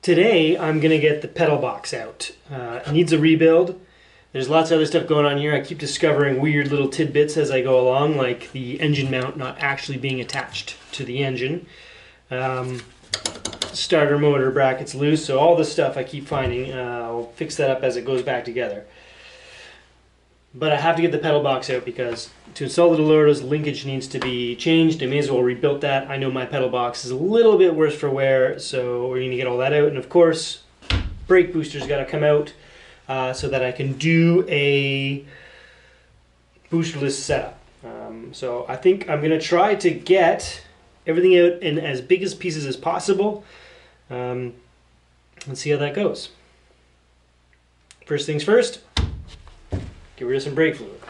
Today I'm gonna get the pedal box out. It needs a rebuild. There's lots of other stuff going on here. I keep discovering weird little tidbits as I go along, like the engine mount not actually being attached to the engine. Starter motor brackets loose, so all this stuff I keep finding. I'll fix that up as it goes back together. But I have to get the pedal box out because to install the Dolores, linkage needs to be changed. I may as well rebuild that. I know my pedal box is a little bit worse for wear, so we're going to get all that out. And of course, brake booster's got to come out so that I can do a boosterless setup. So I think I'm going to try to get everything out in as big as pieces as possible. Let's see how that goes. First things first. Get rid of some brake fluid.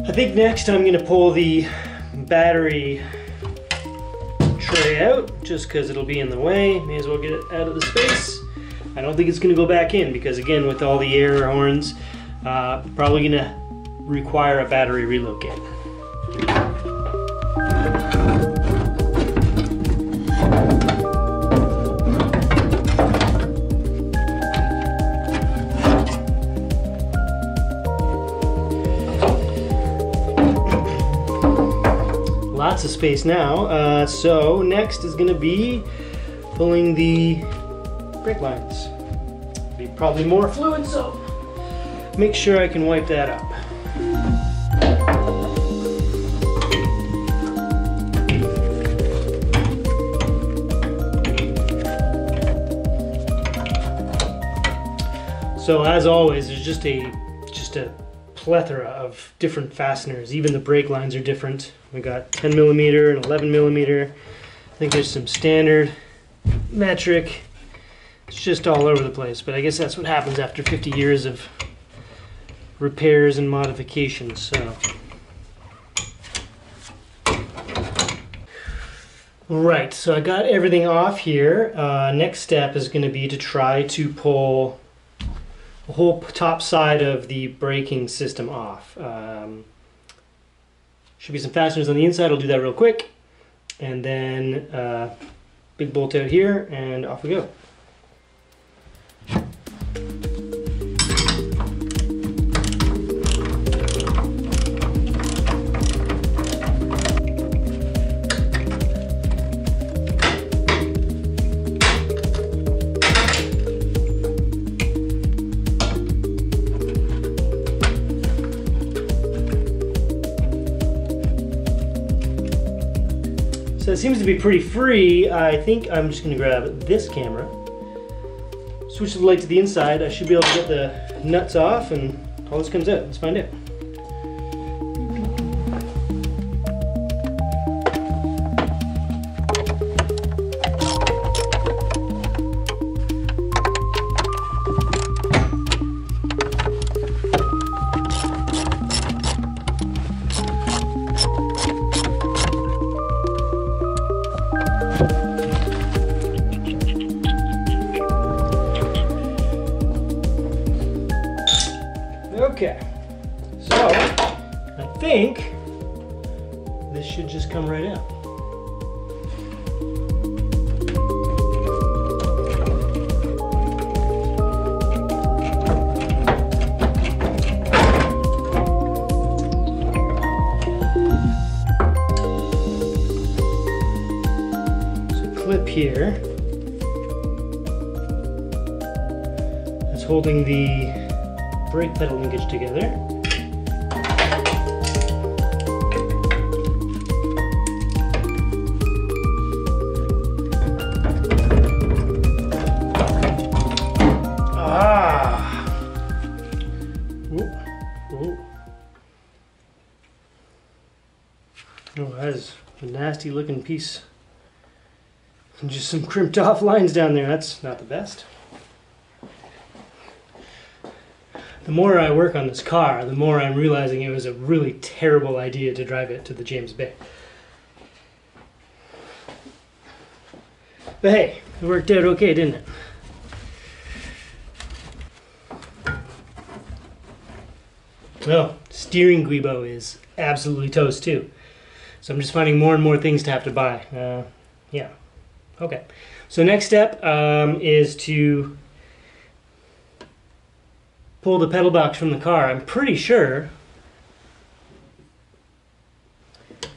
I think next I'm going to pull the battery tray out just because it'll be in the way. May as well get it out of the space. I don't think it's going to go back in because, again, with all the air horns, probably going to require a battery relocate. Lots of space now, so next is going to be pulling the brake lines. Be probably more fluid, so make sure I can wipe that up. So as always, there's just a plethora of different fasteners. Even the brake lines are different. We got 10mm and 11mm. I think there's some standard, metric. It's just all over the place, but I guess that's what happens after 50 years of repairs and modifications. So, right, so I got everything off here. Next step is going to be to try to pull the whole top side of the braking system off. Should be some fasteners on the inside. I'll do that real quick, and then big bolt out here, and off we go. So it seems to be pretty free. I think I'm just going to grab this camera, switch the light to the inside. I should be able to get the nuts off and all this comes out. Let's find out. Okay, so I think this should just come right out. So clip here is holding the brake pedal linkage together. Oh, that is a nasty looking piece. And just some crimped off lines down there. That's not the best. The more I work on this car, the more I'm realizing it was a really terrible idea to drive it to the James Bay. But hey, it worked out okay, didn't it? Well, steering guibo is absolutely toast too. So I'm just finding more and more things to have to buy. Yeah. Okay. So next step is to pull the pedal box from the car. I'm pretty sure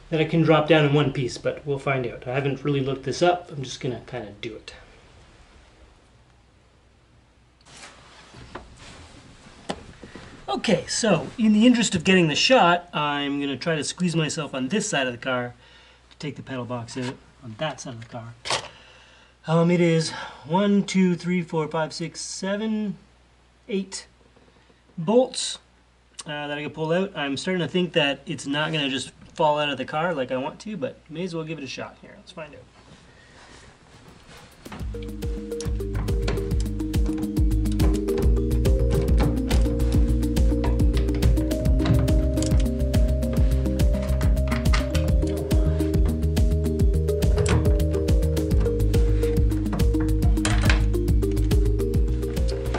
that I can drop down in one piece, but we'll find out. I haven't really looked this up. I'm just going to kind of do it. Okay, so in the interest of getting the shot, I'm going to try to squeeze myself on this side of the car to take the pedal box out on that side of the car. It is 1, 2, 3, 4, 5, 6, 7, 8 bolts that I can pull out. I'm starting to think that it's not going to just fall out of the car like I want to, but may as well give it a shot here. Let's find out.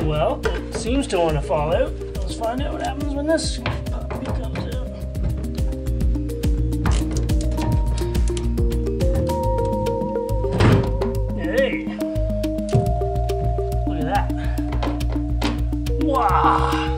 Well, it seems to want to fall out. Let's find out what happens when this puppy comes out. Hey! Look at that. Wow!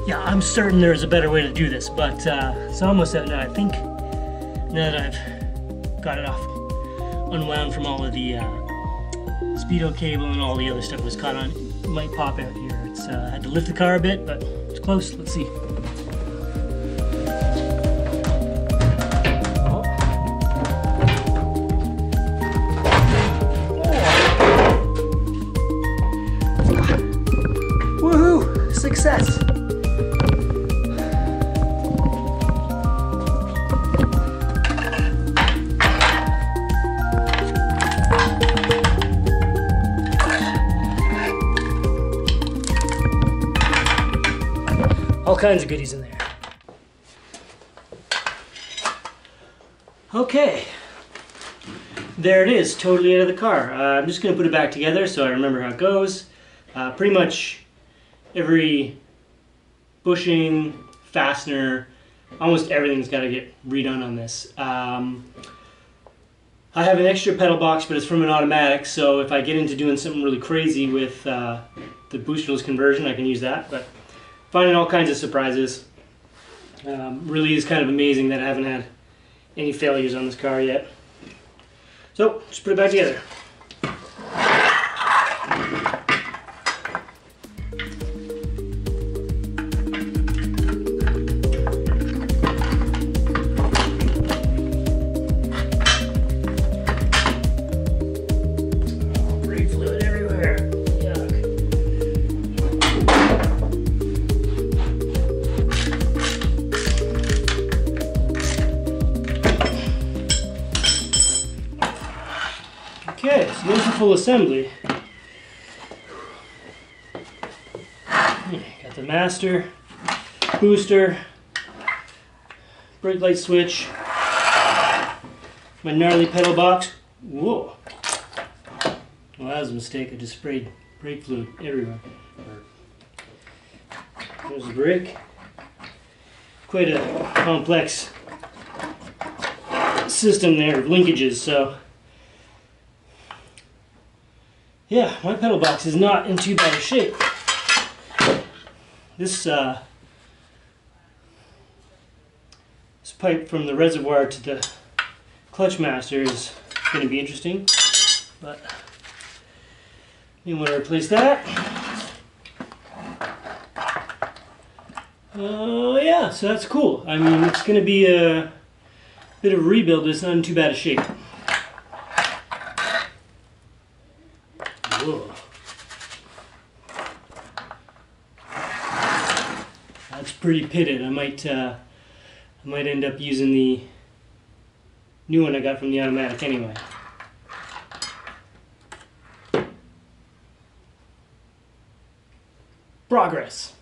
Yeah, I'm certain there's a better way to do this, but it's almost out now. I think now that I've got it off, unwound from all of the speedo cable and all the other stuff was caught on, it might pop out here. It's had to lift the car a bit, but it's close. Let's see. Woohoo! Success! All kinds of goodies in there. Okay, there it is, totally out of the car. I'm just going to put it back together so I remember how it goes. Pretty much every bushing, fastener, almost everything's got to get redone on this. I have an extra pedal box, but it's from an automatic, so if I get into doing something really crazy with the boostless conversion, I can use that. But finding all kinds of surprises. Really is kind of amazing that I haven't had any failures on this car yet. So, just put it back together. Brake fluid everywhere. Yuck. Okay, so there's the full assembly. Got the master, booster, brake light switch, my gnarly pedal box. Whoa! Well, that was a mistake. I just sprayed brake fluid everywhere. There's the brake. Quite a complex system there of linkages, so yeah, my pedal box is not in too bad a shape. this pipe from the reservoir to the clutch master is going to be interesting, but you want to replace that. Yeah, so that's cool. I mean, it's going to be a bit of a rebuild, but it's not in too bad a shape. Whoa. That's pretty pitted. I might end up using the new one I got from the automatic anyway. Progress.